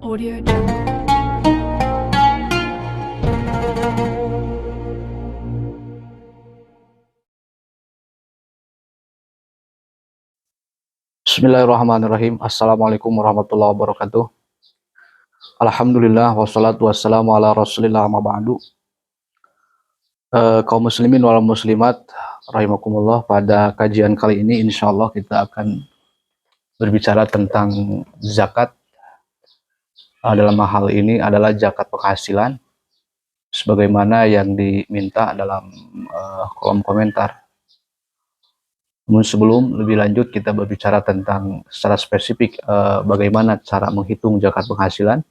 Audio Jungle. Bismillahirrahmanirrahim. Assalamualaikum warahmatullahi wabarakatuh. Alhamdulillah wassalatu wassalamu ala rasulillah ma ba'du. Kaum muslimin wal muslimat rahimakumullah, pada kajian kali ini insyaallah kita akan berbicara tentang zakat. Dalam hal ini adalah zakat penghasilan sebagaimana yang diminta dalam kolom komentar. Namun sebelum lebih lanjut kita berbicara tentang secara spesifik bagaimana cara menghitung zakat penghasilan,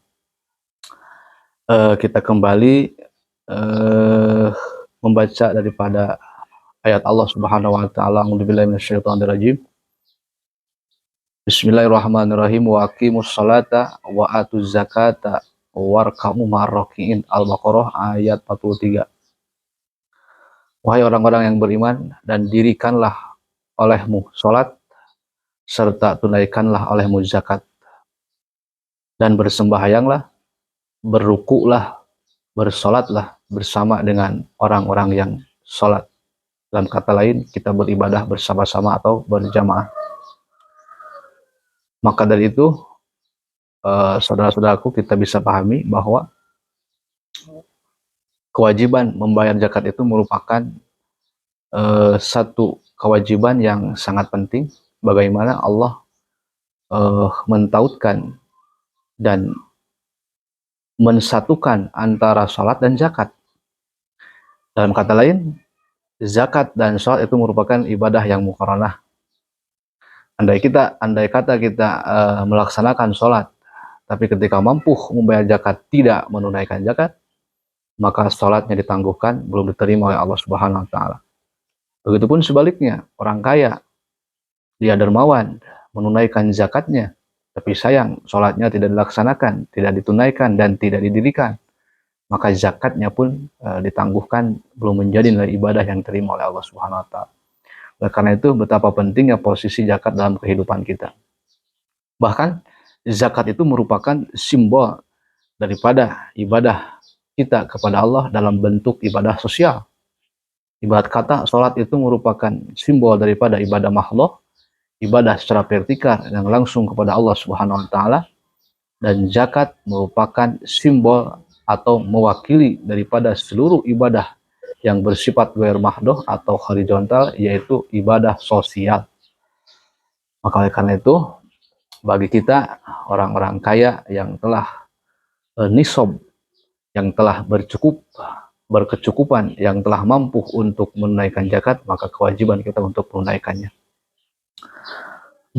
kita kembali membaca daripada ayat Allah Subhanahu wa taala. A'udzubillahi minasyaitonirrajim. Bismillahirrahmanirrahim. Wa aqimus salata wa atuz zakata warka'u ma'arraki'in. Al-Baqarah ayat 43. Wahai orang-orang yang beriman, dan dirikanlah olehmu salat serta tunaikanlah olehmu zakat, dan bersembahyanglah, berrukuklah, bersolatlah bersama dengan orang-orang yang solat. Dalam kata lain, kita beribadah bersama-sama atau berjamaah. Maka dari itu, saudara-saudaraku, kita bisa pahami bahwa kewajiban membayar zakat itu merupakan satu kewajiban yang sangat penting. Bagaimana Allah mentautkan dan mensatukan antara sholat dan zakat. Dalam kata lain, zakat dan sholat itu merupakan ibadah yang muqaranah. Andai kata kita melaksanakan sholat, tapi ketika mampu membayar zakat tidak menunaikan zakat, maka sholatnya ditangguhkan, belum diterima oleh Allah Subhanahu wa taala. Begitupun sebaliknya, orang kaya, dia dermawan, menunaikan zakatnya, tapi sayang sholatnya tidak dilaksanakan, tidak ditunaikan, dan tidak didirikan, maka zakatnya pun ditangguhkan, belum menjadi nilai ibadah yang diterima oleh Allah Subhanahu wa taala. Oleh karena itu, betapa pentingnya posisi zakat dalam kehidupan kita. Bahkan zakat itu merupakan simbol daripada ibadah kita kepada Allah dalam bentuk ibadah sosial. Ibarat kata, sholat itu merupakan simbol daripada ibadah makhluk, ibadah secara vertikal yang langsung kepada Allah Subhanahu wa taala, dan zakat merupakan simbol atau mewakili daripada seluruh ibadah yang bersifat ghair mahdoh atau horizontal, yaitu ibadah sosial. Maka oleh karena itu, bagi kita orang-orang kaya yang telah nisob, yang telah berkecukupan, yang telah mampu untuk menunaikan zakat, maka kewajiban kita untuk menunaikannya.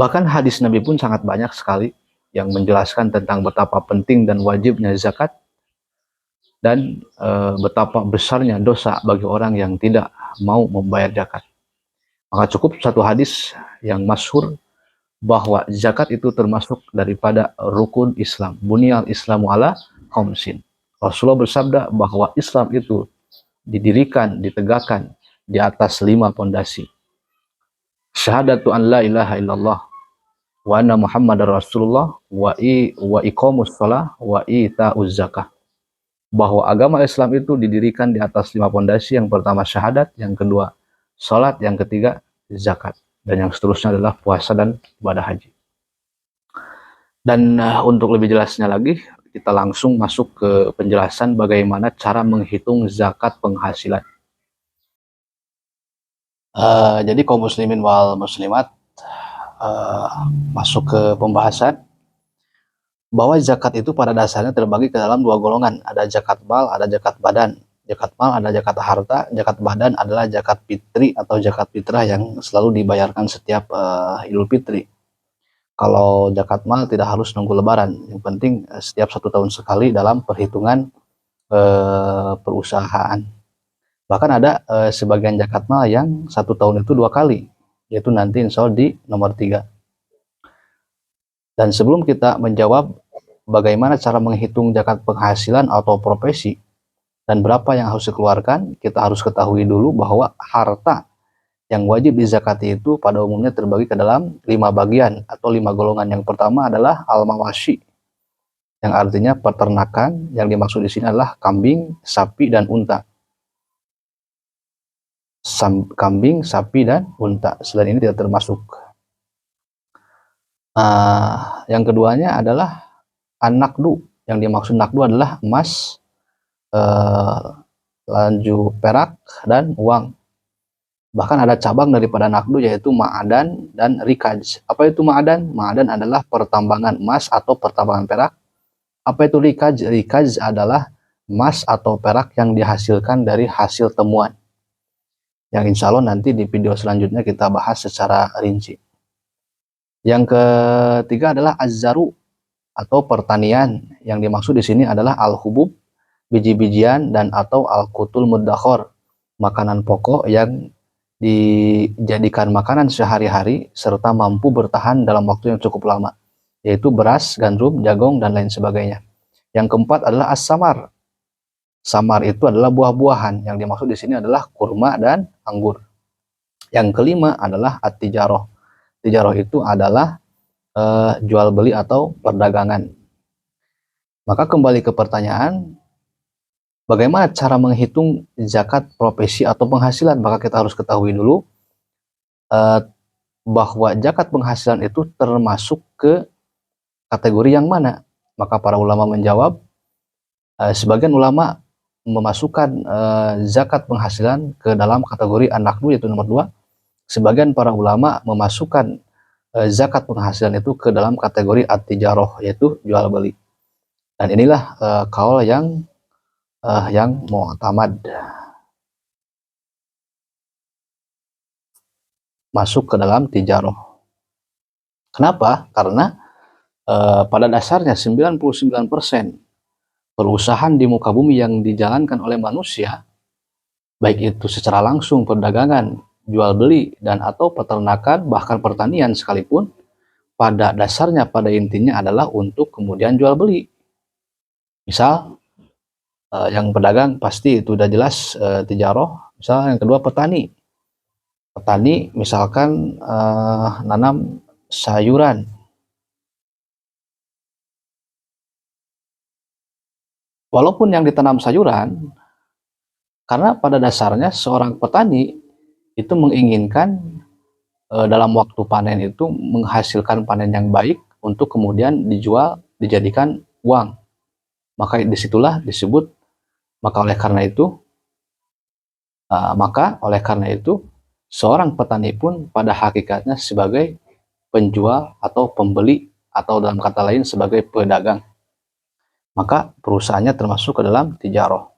Bahkan hadis Nabi pun sangat banyak sekali yang menjelaskan tentang betapa penting dan wajibnya zakat, dan betapa besarnya dosa bagi orang yang tidak mau membayar zakat. Maka cukup satu hadis yang masyhur bahwa zakat itu termasuk daripada rukun Islam. Bunyal Islamu ala khamsin. Rasulullah bersabda bahwa Islam itu didirikan, ditegakkan di atas 5 pondasi. Syahadatu an la ilaha illallah wa anna Muhammadar Rasulullah wa iqamus shalah wa ita'uz zakah. Bahwa agama Islam itu didirikan di atas 5 pondasi. Yang pertama syahadat, yang kedua salat, yang ketiga zakat, dan yang seterusnya adalah puasa dan ibadah haji. Dan untuk lebih jelasnya lagi, kita langsung masuk ke penjelasan bagaimana cara menghitung zakat penghasilan. Jadi kaum muslimin wal muslimat, masuk ke pembahasan bahwa zakat itu pada dasarnya terbagi ke dalam 2 golongan. Ada zakat mal, ada zakat badan. Zakat mal ada zakat harta, zakat badan adalah zakat fitri atau zakat fitrah yang selalu dibayarkan setiap Idul Fitri. Kalau zakat mal tidak harus nunggu lebaran, yang penting setiap 1 tahun sekali dalam perhitungan perusahaan. Bahkan ada sebagian zakat mal yang 1 tahun itu 2 kali, yaitu nanti insya Allah di nomor 3. Dan sebelum kita menjawab bagaimana cara menghitung zakat penghasilan atau profesi dan berapa yang harus dikeluarkan, kita harus ketahui dulu bahwa harta yang wajib dizakati itu pada umumnya terbagi ke dalam 5 bagian atau 5 golongan. Yang pertama adalah al-mawashi. yang artinya peternakan. Yang dimaksud di sini adalah kambing, sapi, dan unta. Kambing, sapi, dan unta. Selain ini tidak termasuk. Yang keduanya adalah an-naqdu. Yang dimaksud naqdu adalah emas, lanjut perak, dan uang. Bahkan ada cabang daripada naqdu, yaitu ma'adan dan rikaj. Apa itu ma'adan? Ma'adan adalah pertambangan emas atau pertambangan perak. Apa itu rikaj? Rikaj adalah emas atau perak yang dihasilkan dari hasil temuan. Yang insya Allah nanti di video selanjutnya kita bahas secara rinci. Yang ketiga adalah az-zaru atau pertanian. Yang dimaksud di sini adalah al-hubub, biji-bijian, dan atau al-qutul muddakhor, makanan pokok yang dijadikan makanan sehari-hari serta mampu bertahan dalam waktu yang cukup lama, yaitu beras, gandum, jagung, dan lain sebagainya. Yang keempat adalah as-samar. Samar itu adalah buah-buahan. Yang dimaksud di sini adalah kurma dan anggur. Yang kelima adalah at-tijaroh. Tijaroh itu adalah jual beli atau perdagangan. Maka kembali ke pertanyaan, bagaimana cara menghitung zakat profesi atau penghasilan? Maka kita harus ketahui dulu bahwa zakat penghasilan itu termasuk ke kategori yang mana. Maka para ulama menjawab, sebagian ulama memasukkan zakat penghasilan ke dalam kategori an-naqdu, yaitu nomor 2. Sebagian para ulama memasukkan zakat penghasilan itu ke dalam kategori at-tijaroh, yaitu jual beli. Dan inilah kaul yang mu'tamad, masuk ke dalam tijaroh. Kenapa? Karena pada dasarnya 99% perusahaan di muka bumi yang dijalankan oleh manusia, baik itu secara langsung perdagangan, jual beli, dan atau peternakan, bahkan pertanian sekalipun, pada dasarnya, pada intinya adalah untuk kemudian jual beli. Misal yang pedagang pasti itu udah jelas tijaroh. Misal yang kedua petani misalkan nanam sayuran. Walaupun yang ditanam sayuran, karena pada dasarnya seorang petani itu menginginkan dalam waktu panen itu menghasilkan panen yang baik untuk kemudian dijual, dijadikan uang. Maka disitulah disebut, maka oleh karena itu seorang petani pun pada hakikatnya sebagai penjual atau pembeli, atau dalam kata lain sebagai pedagang. Maka perusahaannya termasuk ke dalam tijaroh.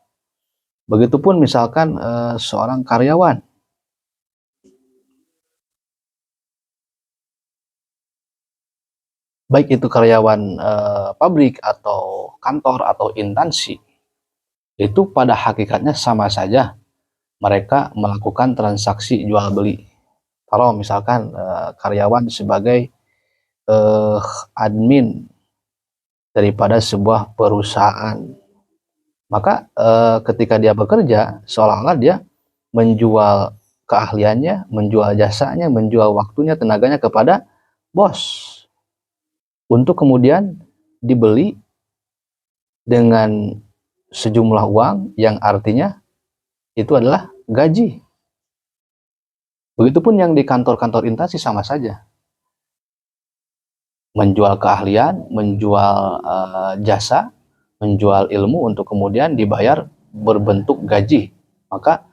Begitupun misalkan seorang karyawan, baik itu karyawan pabrik atau kantor atau instansi, itu pada hakikatnya sama saja mereka melakukan transaksi jual beli. Kalau misalkan karyawan sebagai admin daripada sebuah perusahaan, maka ketika dia bekerja seolah-olah dia menjual keahliannya, menjual jasanya, menjual waktunya, tenaganya kepada bos untuk kemudian dibeli dengan sejumlah uang yang artinya itu adalah gaji. Begitupun yang di kantor-kantor instansi sama saja. Menjual keahlian, menjual jasa, menjual ilmu untuk kemudian dibayar berbentuk gaji. Maka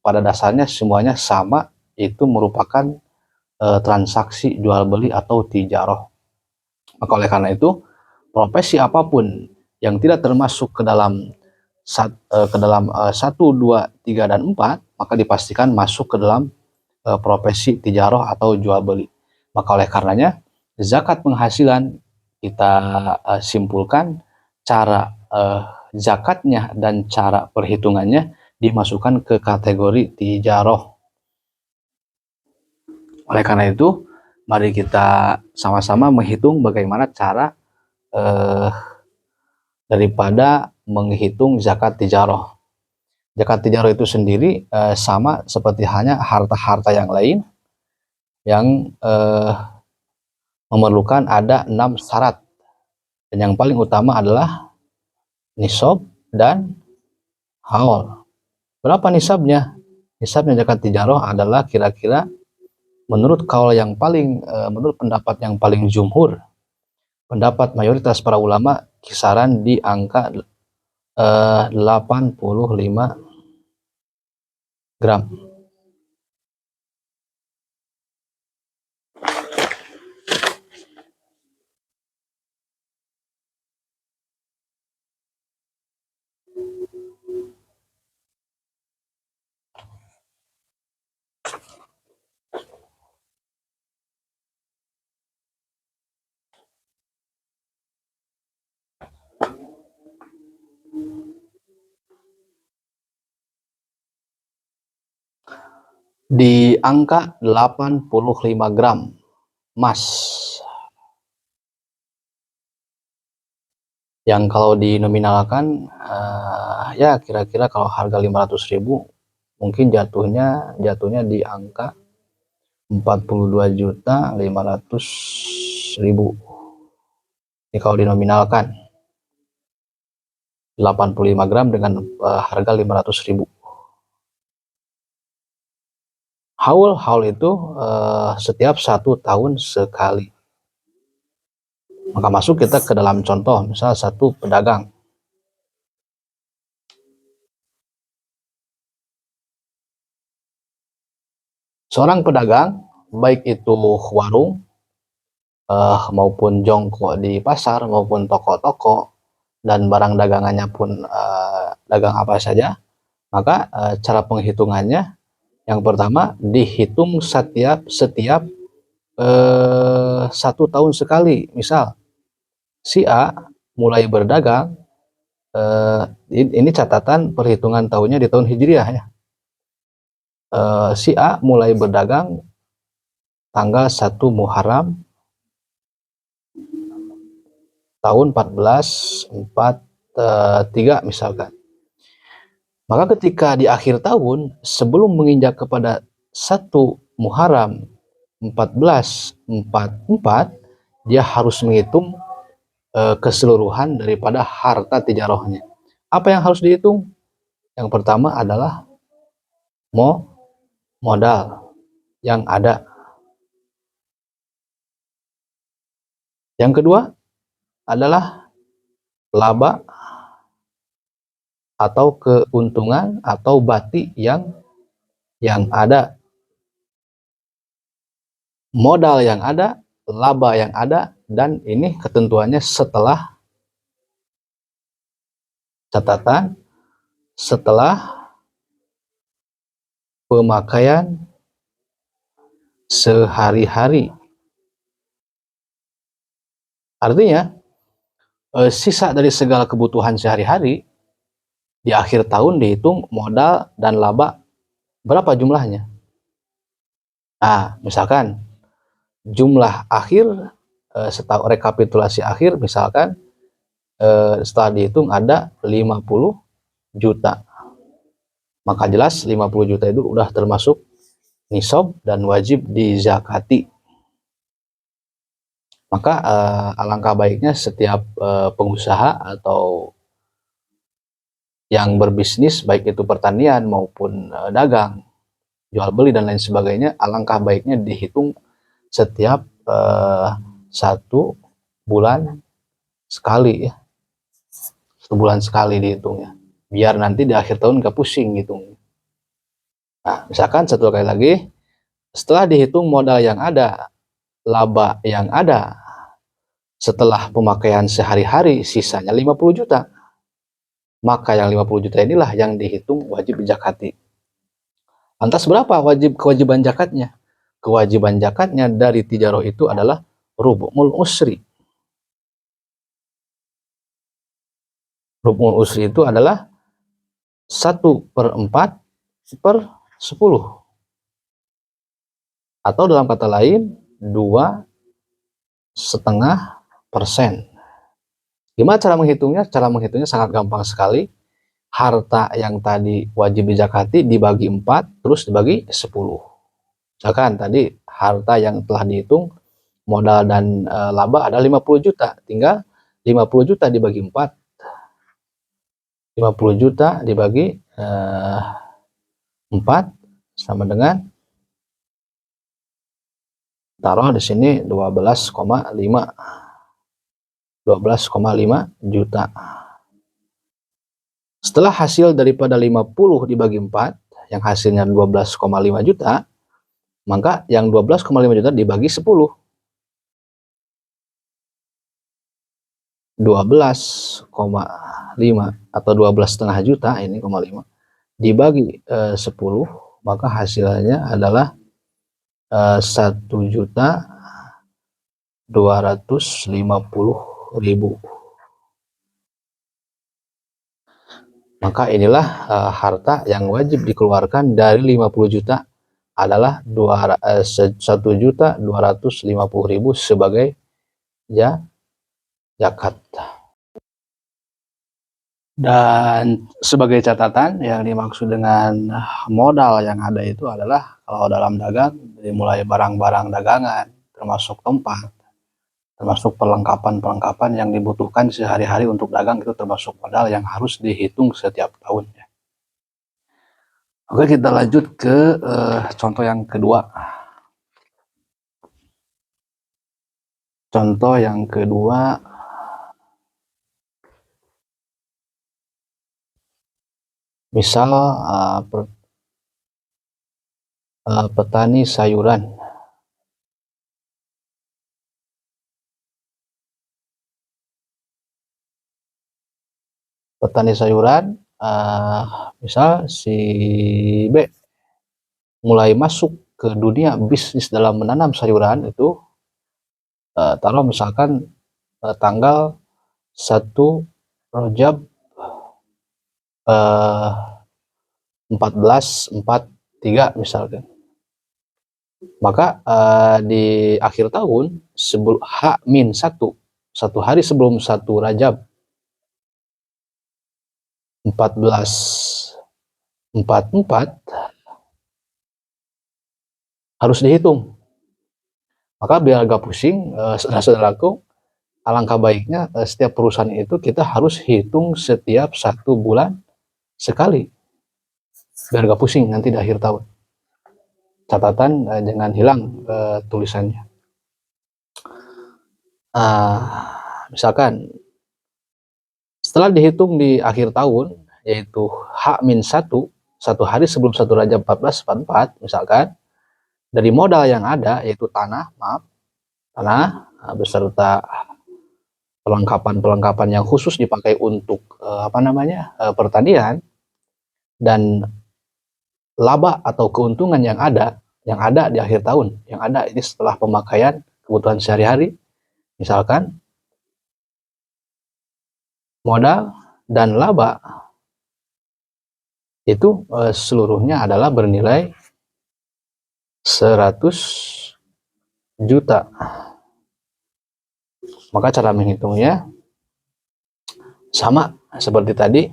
pada dasarnya semuanya sama, itu merupakan transaksi jual beli atau tijaroh. Maka oleh karena itu, profesi apapun yang tidak termasuk ke dalam 1, 2, 3, dan 4, maka dipastikan masuk ke dalam profesi tijaroh atau jual beli. Maka oleh karenanya, zakat penghasilan kita simpulkan cara zakatnya dan cara perhitungannya dimasukkan ke kategori tijaroh. Oleh karena itu, mari kita sama-sama menghitung bagaimana cara daripada menghitung zakat tijaroh. Zakat tijaroh itu sendiri sama seperti hanya harta-harta yang lain yang memerlukan ada 6 syarat. Dan yang paling utama adalah nisab dan haul. Berapa nisabnya? Nisabnya zakat tijarah adalah kira-kira menurut kaul yang paling menurut pendapat yang paling jumhur, pendapat mayoritas para ulama, kisaran di angka 85 gram. Di angka 85 gram emas, yang kalau dinominalkan ya kira-kira kalau harga 500.000 mungkin jatuhnya di angka 42.500.000. Ini kalau dinominalkan 85 gram dengan harga 500.000. Haul itu setiap 1 tahun sekali. Maka masuk kita ke dalam contoh, misal satu pedagang. Seorang pedagang, baik itu warung maupun jongkok di pasar maupun toko-toko, dan barang dagangannya pun dagang apa saja, maka cara penghitungannya yang pertama dihitung setiap 1 tahun sekali. Misal si A mulai berdagang, ini catatan perhitungan tahunnya di tahun Hijriah ya. Si A mulai berdagang tanggal 1 Muharram tahun 1443 misalkan. Maka ketika di akhir tahun sebelum menginjak kepada 1 Muharram 1444, dia harus menghitung keseluruhan daripada harta tijarahnya. Apa yang harus dihitung? Yang pertama adalah modal yang ada. Yang kedua adalah laba atau keuntungan atau bati yang ada. Modal yang ada, laba yang ada, dan ini ketentuannya setelah catatan, setelah pemakaian sehari-hari. Artinya sisa dari segala kebutuhan sehari-hari di akhir tahun dihitung modal dan laba berapa jumlahnya. Nah, misalkan jumlah akhir setelah rekapitulasi akhir, misalkan setelah dihitung ada 50 juta. Maka jelas 50 juta itu udah termasuk nisab dan wajib dizakati. Maka alangkah baiknya setiap pengusaha atau yang berbisnis, baik itu pertanian maupun dagang, jual beli dan lain sebagainya, alangkah baiknya dihitung setiap 1 bulan sekali ya. 1 bulan sekali dihitungnya, biar nanti di akhir tahun gak pusing gitu. Nah, misalkan satu kali lagi, setelah dihitung modal yang ada, laba yang ada, setelah pemakaian sehari-hari sisanya 50 juta. Maka yang 50 juta inilah yang dihitung wajib zakati. Lantas berapa kewajiban zakatnya? Kewajiban zakatnya dari tijarah itu adalah rub'ul usri. Rub'ul usri itu adalah 1/4/10. Atau dalam kata lain 2,5%. Gimana cara menghitungnya? Cara menghitungnya sangat gampang sekali. Harta yang tadi wajib dizakati dibagi 4, terus dibagi 10. Misalkan tadi harta yang telah dihitung modal dan laba ada 50 juta, tinggal 50 juta dibagi 4, 50 juta dibagi 4 sama dengan, taruh di sini 12,5 juta. Setelah hasil daripada 50 dibagi 4 yang hasilnya 12,5 juta, maka yang 12,5 juta dibagi 10, 12,5 atau 12,5 juta ini, 5 dibagi 10, maka hasilnya adalah 1.250.000. Maka inilah harta yang wajib dikeluarkan dari 50 juta adalah 1.250.000 sebagai zakat. Dan sebagai catatan, yang dimaksud dengan modal yang ada itu adalah kalau dalam dagang, dimulai barang-barang dagangan, termasuk tempat, termasuk perlengkapan-perlengkapan yang dibutuhkan sehari-hari untuk dagang, itu termasuk modal yang harus dihitung setiap tahunnya. Oke, kita lanjut ke contoh yang kedua. Contoh yang kedua, misal petani sayuran. Petani sayuran, misal si B mulai masuk ke dunia bisnis dalam menanam sayuran itu, taruh misalkan tanggal 1 Rajab 1443 misalkan. Maka di akhir tahun sebelum H-1, satu hari sebelum 1 Rajab 1444 harus dihitung. Maka biar agak pusing, saudara-saudaraku, alangkah baiknya setiap perusahaan itu kita harus hitung setiap 1 bulan sekali, biar gak pusing nanti di akhir tahun. Catatan jangan hilang tulisannya. Misalkan setelah dihitung di akhir tahun, yaitu H-1, satu hari sebelum 1 Rajab 1444 misalkan, dari modal yang ada yaitu tanah beserta perlengkapan yang khusus dipakai untuk pertanian, dan laba atau keuntungan yang ada di akhir tahun, yang ada ini setelah pemakaian kebutuhan sehari-hari, misalkan modal dan laba itu seluruhnya adalah bernilai 100 juta. Maka cara menghitungnya sama seperti tadi,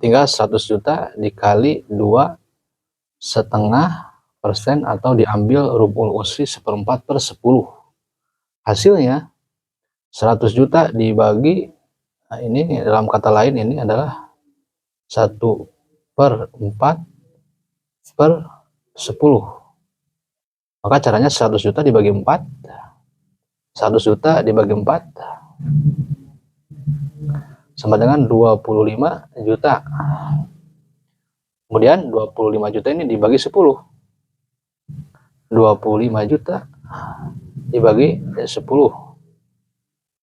tinggal 100 juta dikali 2,5% atau diambil rubul usri 1/4/10. Hasilnya 100 juta dibagi, ini dalam kata lain ini adalah 1/4/10. Maka caranya 100 juta dibagi 4, 100 juta dibagi 4 sama dengan 25 juta. Kemudian 25 juta ini dibagi 10. 25 juta dibagi 10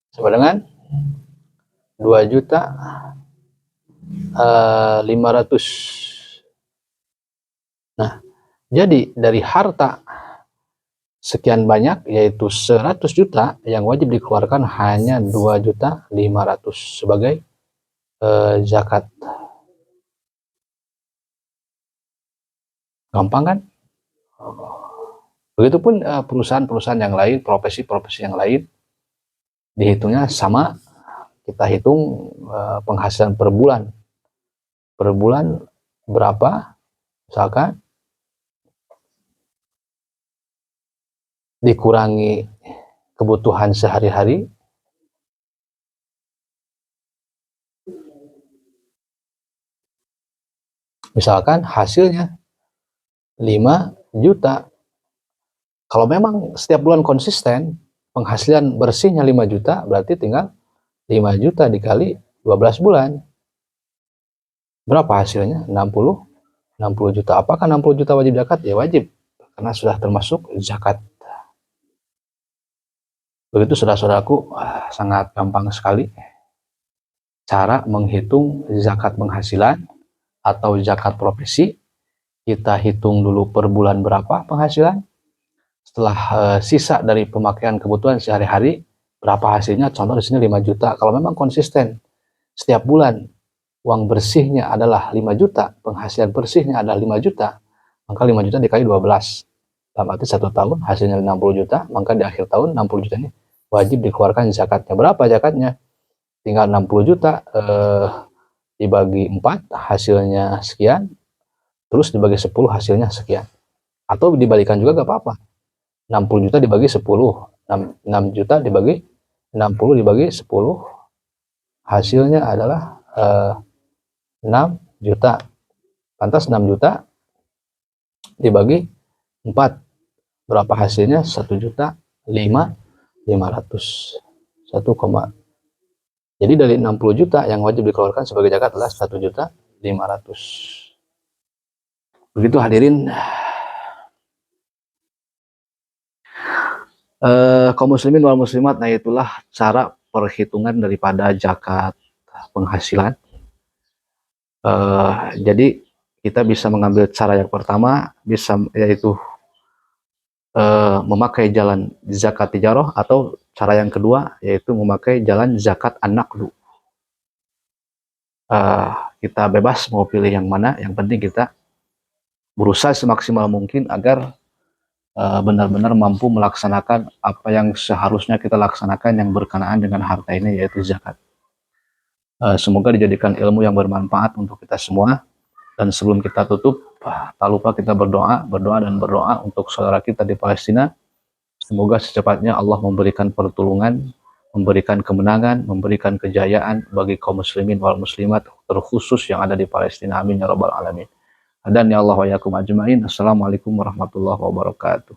sama dengan 2.500.000. Nah, jadi dari harta sekian banyak, yaitu 100 juta, yang wajib dikeluarkan hanya 2.500.000 sebagai zakat. Gampang kan? Begitupun perusahaan-perusahaan yang lain, profesi-profesi yang lain, dihitungnya sama. Kita hitung penghasilan per bulan. Per bulan berapa? Misalkan dikurangi kebutuhan sehari-hari, Misalkan hasilnya 5 juta. Kalau memang setiap bulan konsisten, penghasilan bersihnya 5 juta, berarti tinggal 5 juta dikali 12 bulan. Berapa hasilnya? 60 juta. Apakah 60 juta wajib zakat? Ya wajib, karena sudah termasuk zakat. Begitu saudara-saudaraku, sangat gampang sekali cara menghitung zakat penghasilan atau zakat profesi. Kita hitung dulu per bulan berapa penghasilan. Setelah sisa dari pemakaian kebutuhan sehari-hari, berapa hasilnya? Contoh di sini 5 juta. Kalau memang konsisten setiap bulan uang bersihnya adalah 5 juta, penghasilan bersihnya adalah 5 juta, maka 5 juta dikali 12. Dalam arti 1 tahun hasilnya 60 juta, maka di akhir tahun 60 juta ini wajib dikeluarkan zakatnya. Berapa zakatnya? Tinggal 60 juta dibagi 4 hasilnya sekian, terus dibagi 10 hasilnya sekian. Atau dibalikan juga gak apa-apa. 60 juta dibagi 10, 6 juta dibagi 60 dibagi 10, hasilnya adalah 6 juta. Lantas 6 juta dibagi 4, berapa hasilnya? 1 juta 500. 1, jadi dari 60 juta yang wajib dikeluarkan sebagai zakat adalah 1 juta 500. Begitu hadirin, kaum muslimin wal muslimat. Nah, itulah cara perhitungan daripada zakat penghasilan. Jadi kita bisa mengambil cara yang pertama, yaitu memakai jalan zakat tijarah, atau cara yang kedua yaitu memakai jalan zakat an-naqdu. Kita bebas mau pilih yang mana, yang penting kita berusaha semaksimal mungkin agar benar-benar mampu melaksanakan apa yang seharusnya kita laksanakan yang berkenaan dengan harta ini, yaitu zakat. Semoga dijadikan ilmu yang bermanfaat untuk kita semua. Dan sebelum kita tutup, tak lupa kita berdoa untuk saudara kita di Palestina. Semoga secepatnya Allah memberikan pertolongan, memberikan kemenangan, memberikan kejayaan bagi kaum muslimin wal muslimat, terkhusus yang ada di Palestina. Amin ya rabbal alamin. Dan ya Allah wa yakum ajmain. Assalamualaikum warahmatullahi wabarakatuh.